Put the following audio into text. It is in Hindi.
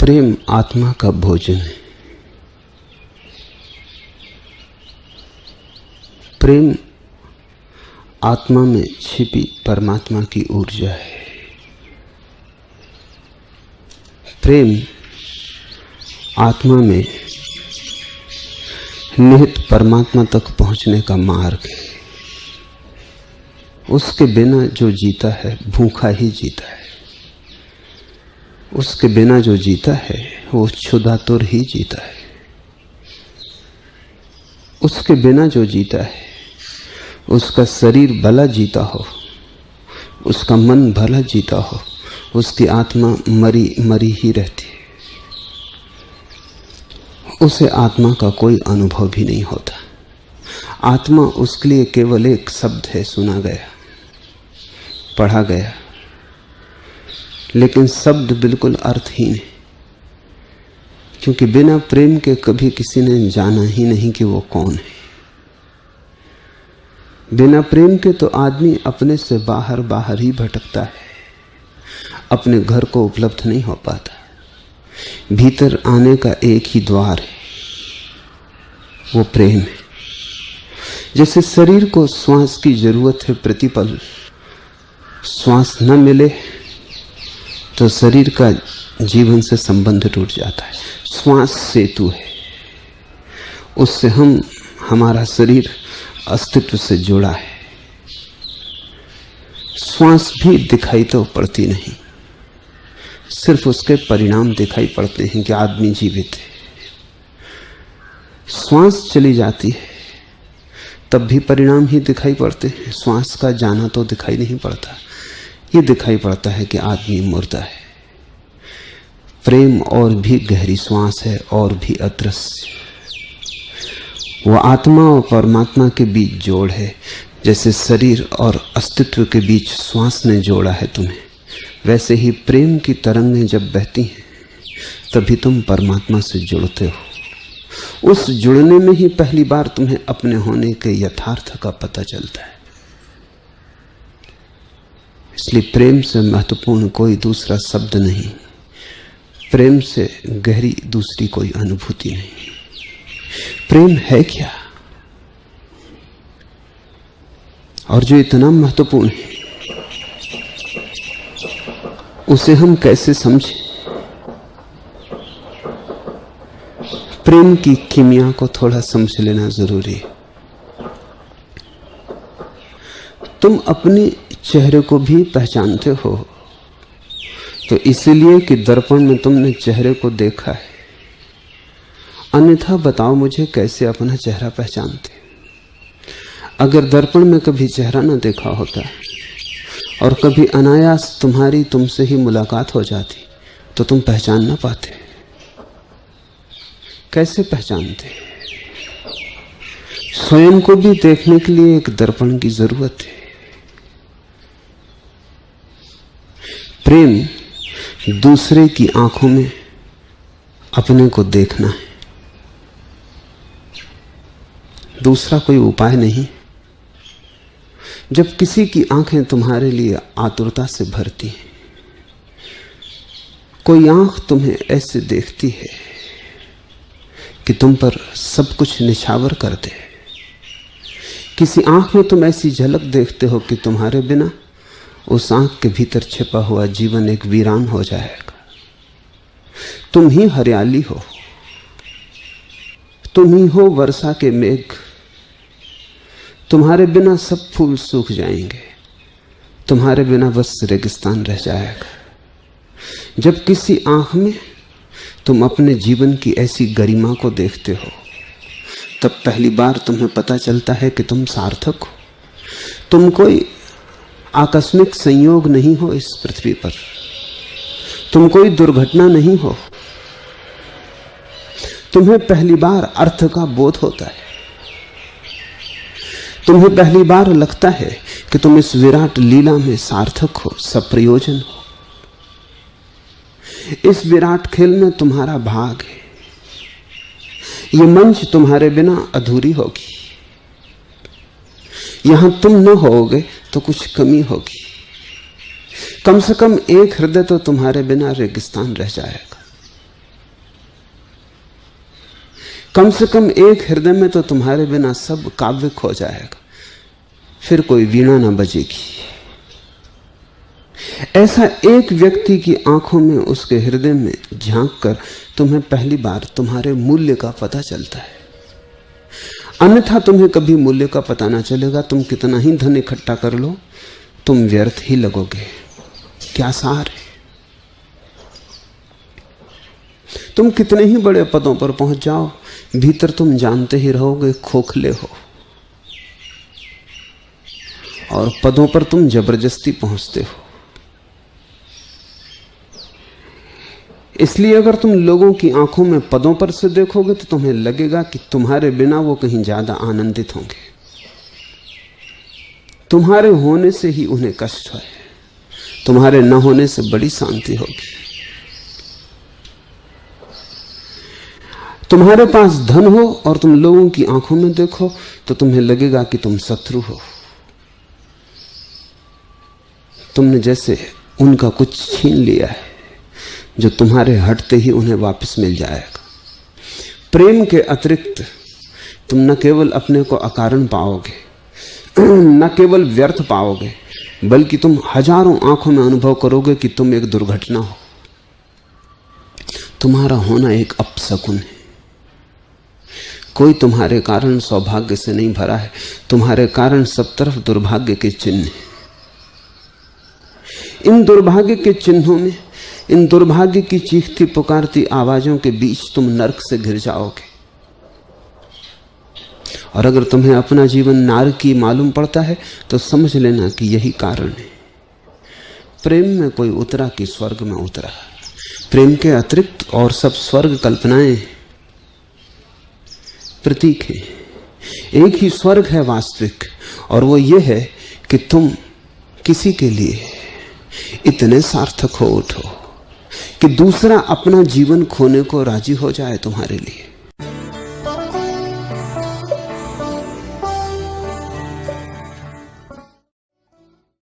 प्रेम आत्मा का भोजन है। प्रेम आत्मा में छिपी परमात्मा की ऊर्जा है। प्रेम आत्मा में निहित परमात्मा तक पहुंचने का मार्ग है। उसके बिना जो जीता है भूखा ही जीता है। उसके बिना जो जीता है वो क्षुधातुर ही जीता है। उसके बिना जो जीता है उसका शरीर भला जीता हो, उसका मन भला जीता हो, उसकी आत्मा मरी मरी ही रहती है। उसे आत्मा का कोई अनुभव भी नहीं होता। आत्मा उसके लिए केवल एक शब्द है, सुना गया, पढ़ा गया, लेकिन शब्द बिल्कुल अर्थहीन है, क्योंकि बिना प्रेम के कभी किसी ने जाना ही नहीं कि वो कौन है। बिना प्रेम के तो आदमी अपने से बाहर बाहर ही भटकता है, अपने घर को उपलब्ध नहीं हो पाता। भीतर आने का एक ही द्वार है, वो प्रेम है। जैसे शरीर को श्वास की जरूरत है प्रतिपल, श्वास न मिले तो शरीर का जीवन से संबंध टूट जाता है। श्वास सेतु है, उससे हमारा शरीर अस्तित्व से जुड़ा है। श्वास भी दिखाई तो पड़ती नहीं, सिर्फ उसके परिणाम दिखाई पड़ते हैं कि आदमी जीवित है। श्वास चली जाती है तब भी परिणाम ही दिखाई पड़ते हैं। श्वास का जाना तो दिखाई नहीं पड़ता, ये दिखाई पड़ता है कि आदमी मुर्दा है। प्रेम और भी गहरी श्वास है और भी अदृश्य। वो आत्मा और परमात्मा के बीच जोड़ है। जैसे शरीर और अस्तित्व के बीच श्वास ने जोड़ा है तुम्हें, वैसे ही प्रेम की तरंगें जब बहती हैं तभी तुम परमात्मा से जुड़ते हो। उस जुड़ने में ही पहली बार तुम्हें अपने होने के यथार्थ का पता चलता है। इसलिए प्रेम से महत्वपूर्ण कोई दूसरा शब्द नहीं, प्रेम से गहरी दूसरी कोई अनुभूति नहीं। प्रेम है क्या, और जो इतना महत्वपूर्ण है उसे हम कैसे समझें? प्रेम की कीमिया को थोड़ा समझ लेना जरूरी है। तुम अपने चेहरे को भी पहचानते हो तो इसलिए कि दर्पण में तुमने चेहरे को देखा है। अन्यथा बताओ मुझे कैसे अपना चेहरा पहचानते? अगर दर्पण में कभी चेहरा न देखा होता और कभी अनायास तुम्हारी तुमसे ही मुलाकात हो जाती तो तुम पहचान ना पाते। कैसे पहचानते? स्वयं को भी देखने के लिए एक दर्पण की जरूरत है। प्रेम दूसरे की आंखों में अपने को देखना है, दूसरा कोई उपाय नहीं। जब किसी की आंखें तुम्हारे लिए आतुरता से भरती हैं, कोई आंख तुम्हें ऐसे देखती है कि तुम पर सब कुछ निछावर कर दे, किसी आंख में तुम ऐसी झलक देखते हो कि तुम्हारे बिना उस आंख के भीतर छिपा हुआ जीवन एक वीरान हो जाएगा। तुम ही हरियाली हो, तुम ही हो वर्षा के मेघ, तुम्हारे बिना सब फूल सूख जाएंगे, तुम्हारे बिना बस रेगिस्तान रह जाएगा। जब किसी आंख में तुम अपने जीवन की ऐसी गरिमा को देखते हो तब पहली बार तुम्हें पता चलता है कि तुम सार्थक हो। तुम कोई आकस्मिक संयोग नहीं हो इस पृथ्वी पर, तुम कोई दुर्घटना नहीं हो। तुम्हें पहली बार अर्थ का बोध होता है। तुम्हें पहली बार लगता है कि तुम इस विराट लीला में सार्थक हो, सप्रयोजन हो। इस विराट खेल में तुम्हारा भाग है। ये मंच तुम्हारे बिना अधूरी होगी। यहां तुम न होगे तो कुछ कमी होगी। कम से कम एक हृदय तो तुम्हारे बिना रेगिस्तान रह जाएगा। कम से कम एक हृदय में तो तुम्हारे बिना सब काव्य खो जाएगा, फिर कोई वीणा ना बजेगी। ऐसा एक व्यक्ति की आंखों में, उसके हृदय में झांक कर तुम्हें पहली बार तुम्हारे मूल्य का पता चलता है। अन्यथा तुम्हें कभी मूल्य का पता ना चलेगा। तुम कितना ही धन इकट्ठा कर लो, तुम व्यर्थ ही लगोगे। क्या सार है? तुम कितने ही बड़े पदों पर पहुंच जाओ, भीतर तुम जानते ही रहोगे खोखले हो, और पदों पर तुम जबरदस्ती पहुंचते हो। इसलिए अगर तुम लोगों की आंखों में पदों पर से देखोगे तो तुम्हें लगेगा कि तुम्हारे बिना वो कहीं ज्यादा आनंदित होंगे। तुम्हारे होने से ही उन्हें कष्ट है, तुम्हारे न होने से बड़ी शांति होगी। तुम्हारे पास धन हो और तुम लोगों की आंखों में देखो तो तुम्हें लगेगा कि तुम शत्रु हो। तुमने जैसे उनका कुछ छीन लिया है जो तुम्हारे हटते ही उन्हें वापस मिल जाएगा। प्रेम के अतिरिक्त तुम न केवल अपने को अकारण पाओगे, न केवल व्यर्थ पाओगे, बल्कि तुम हजारों आंखों में अनुभव करोगे कि तुम एक दुर्घटना हो। तुम्हारा होना एक अपशकुन है। कोई तुम्हारे कारण सौभाग्य से नहीं भरा है, तुम्हारे कारण सब तरफ दुर्भाग्य के चिन्ह हैं। इन दुर्भाग्य के चिन्हों में, इन दुर्भाग्य की चीखती पुकारती आवाजों के बीच तुम नरक से घिर जाओगे। और अगर तुम्हें अपना जीवन नारकी मालूम पड़ता है तो समझ लेना कि यही कारण है। प्रेम में कोई उतरा कि स्वर्ग में उतरा। प्रेम के अतिरिक्त और सब स्वर्ग कल्पनाएं, प्रतीक है। एक ही स्वर्ग है वास्तविक, और वो ये है कि तुम किसी के लिए इतने सार्थक हो उठो कि दूसरा अपना जीवन खोने को राजी हो जाए तुम्हारे लिए।